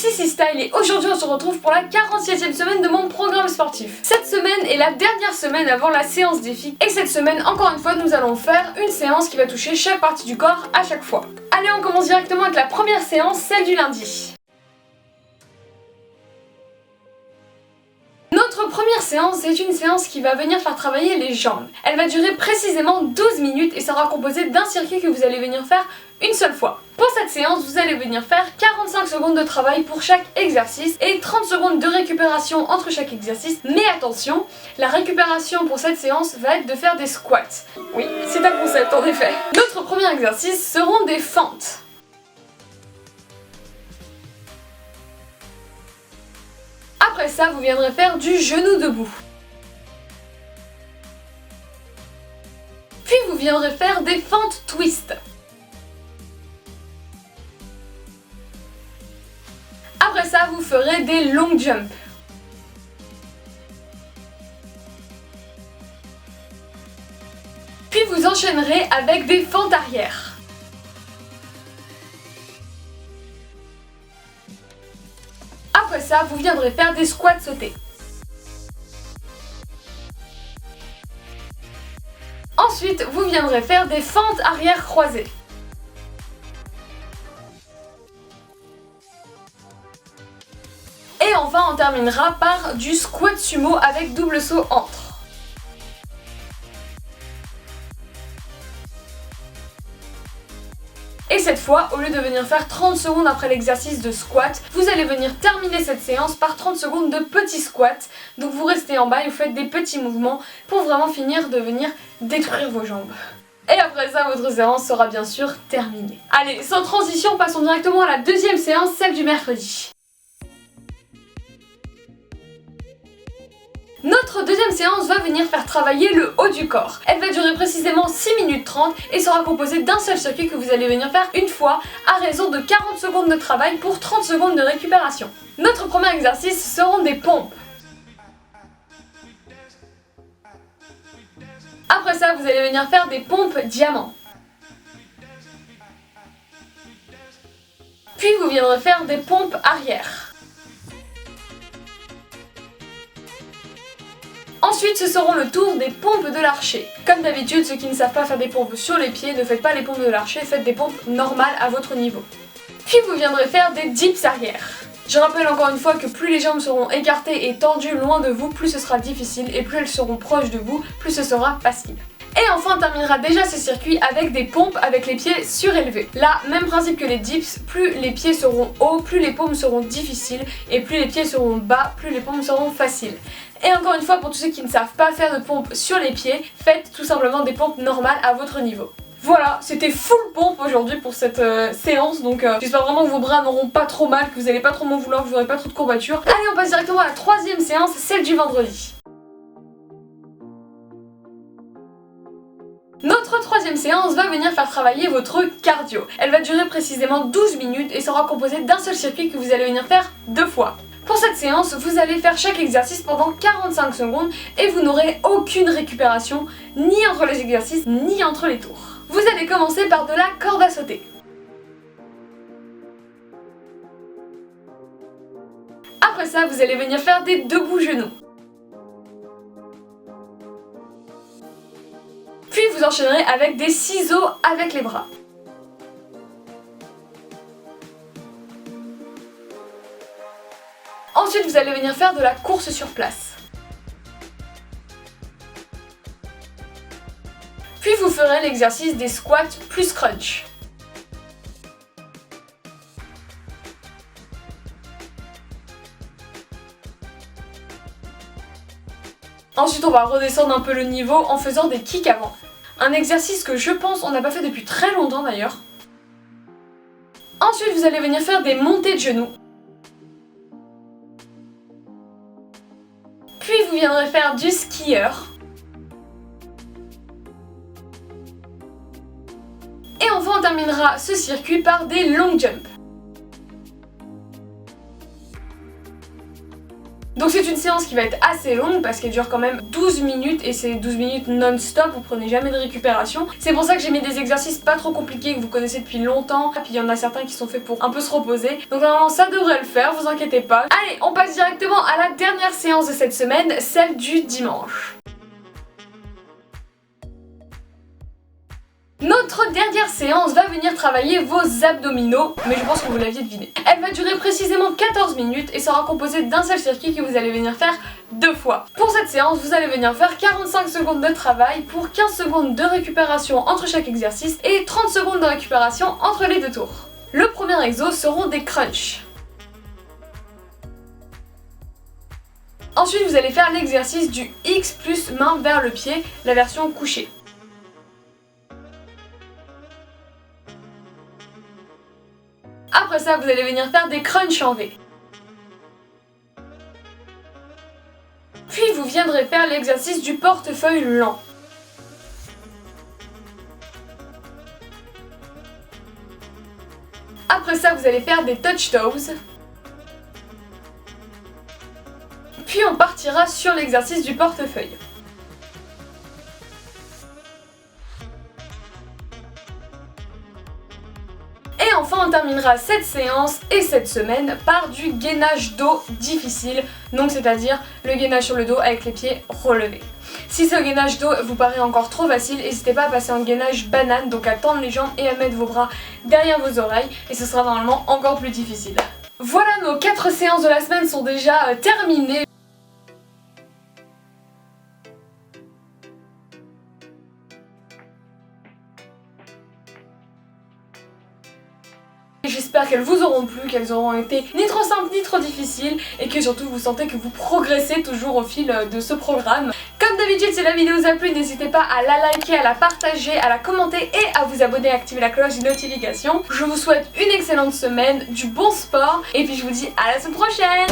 c'est Sissi Style et aujourd'hui on se retrouve pour la 47e semaine de mon programme sportif. Cette semaine est la dernière semaine avant la séance défi et cette semaine, encore une fois, nous allons faire une séance qui va toucher chaque partie du corps à chaque fois. Allez, on commence directement avec la première séance, celle du lundi. Notre première séance est une séance qui va venir faire travailler les jambes. Elle va durer précisément 12 minutes et sera composée d'un circuit que vous allez venir faire une seule fois. Pour cette séance, vous allez venir faire 45 secondes de travail pour chaque exercice et 30 secondes de récupération entre chaque exercice. Mais attention, la récupération pour cette séance va être de faire des squats. Oui, c'est un concept en effet. Notre premier exercice seront des fentes. Après ça, vous viendrez faire du genou debout. Puis vous viendrez faire des fentes twist. Après ça, vous ferez des long jumps. Puis vous enchaînerez avec des fentes arrière. Après ça, vous viendrez faire des squats sautés. Ensuite, vous viendrez faire des fentes arrière croisées. Et enfin, on terminera par du squat sumo avec double saut entre. Et cette fois, au lieu de venir faire 30 secondes après l'exercice de squat, vous allez venir terminer cette séance par 30 secondes de petits squats. Donc vous restez en bas et vous faites des petits mouvements pour vraiment finir de venir détruire vos jambes. Et après ça, votre séance sera bien sûr terminée. Allez, sans transition, passons directement à la deuxième séance, celle du mercredi. Notre deuxième séance va venir faire travailler le haut du corps. Elle va durer précisément 6 minutes 30 et sera composée d'un seul circuit que vous allez venir faire une fois à raison de 40 secondes de travail pour 30 secondes de récupération. Notre premier exercice seront des pompes. Après ça, vous allez venir faire des pompes diamants. Puis vous viendrez faire des pompes arrière. Ensuite, ce seront le tour des pompes de l'archer. Comme d'habitude, ceux qui ne savent pas faire des pompes sur les pieds, ne faites pas les pompes de l'archer, faites des pompes normales à votre niveau. Puis vous viendrez faire des dips arrière. Je rappelle encore une fois que plus les jambes seront écartées et tendues loin de vous, plus ce sera difficile, et plus elles seront proches de vous, plus ce sera facile. Et enfin, on terminera déjà ce circuit avec des pompes avec les pieds surélevés. Là, même principe que les dips, plus les pieds seront hauts, plus les paumes seront difficiles, et plus les pieds seront bas, plus les paumes seront faciles. Et encore une fois, pour tous ceux qui ne savent pas faire de pompes sur les pieds, faites tout simplement des pompes normales à votre niveau. Voilà, c'était full pompe aujourd'hui pour cette séance, donc j'espère vraiment que vos bras n'auront pas trop mal, que vous n'allez pas trop m'en vouloir, que vous n'aurez pas trop de courbatures. Allez, on passe directement à la troisième séance, celle du vendredi. Notre troisième séance va venir faire travailler votre cardio. Elle va durer précisément 12 minutes et sera composée d'un seul circuit que vous allez venir faire 2 fois. Pour cette séance, vous allez faire chaque exercice pendant 45 secondes et vous n'aurez aucune récupération ni entre les exercices ni entre les tours. Vous allez commencer par de la corde à sauter. Après ça, vous allez venir faire des debout genoux. Puis vous enchaînerez avec des ciseaux avec les bras. Ensuite, vous allez venir faire de la course sur place. Puis vous ferez l'exercice des squats plus crunch. Ensuite, on va redescendre un peu le niveau en faisant des kicks avant. Un exercice que je pense on n'a pas fait depuis très longtemps d'ailleurs. Ensuite, vous allez venir faire des montées de genoux. Puis vous viendrez faire du skieur. Et enfin, on terminera ce circuit par des long jumps. Donc c'est une séance qui va être assez longue parce qu'elle dure quand même 12 minutes et c'est 12 minutes non-stop, vous prenez jamais de récupération. C'est pour ça que j'ai mis des exercices pas trop compliqués que vous connaissez depuis longtemps. Et puis il y en a certains qui sont faits pour un peu se reposer. Donc normalement ça devrait le faire, vous inquiétez pas. Allez, on passe directement à la dernière séance de cette semaine, celle du dimanche. Notre dernière séance va venir travailler vos abdominaux, mais je pense que vous l'aviez deviné. Elle va durer précisément 14 minutes et sera composée d'un seul circuit que vous allez venir faire 2 fois. Pour cette séance, vous allez venir faire 45 secondes de travail pour 15 secondes de récupération entre chaque exercice et 30 secondes de récupération entre les 2 tours. Le premier exo seront des crunchs. Ensuite, vous allez faire l'exercice du X plus main vers le pied, la version couchée. Après ça, vous allez venir faire des crunchs en V. Puis vous viendrez faire l'exercice du portefeuille lent. Après ça, vous allez faire des touch toes. Puis on partira sur l'exercice du portefeuille. Et enfin on terminera cette séance et cette semaine par du gainage dos difficile, donc c'est-à-dire le gainage sur le dos avec les pieds relevés. Si ce gainage dos vous paraît encore trop facile, n'hésitez pas à passer en gainage banane, donc à tendre les jambes et à mettre vos bras derrière vos oreilles et ce sera normalement encore plus difficile. Voilà, nos 4 séances de la semaine sont déjà terminées. J'espère qu'elles vous auront plu, qu'elles auront été ni trop simples ni trop difficiles et que surtout vous sentez que vous progressez toujours au fil de ce programme. Comme d'habitude, si la vidéo vous a plu, n'hésitez pas à la liker, à la partager, à la commenter et à vous abonner et activer la cloche de notification. Je vous souhaite une excellente semaine, du bon sport et puis je vous dis à la semaine prochaine.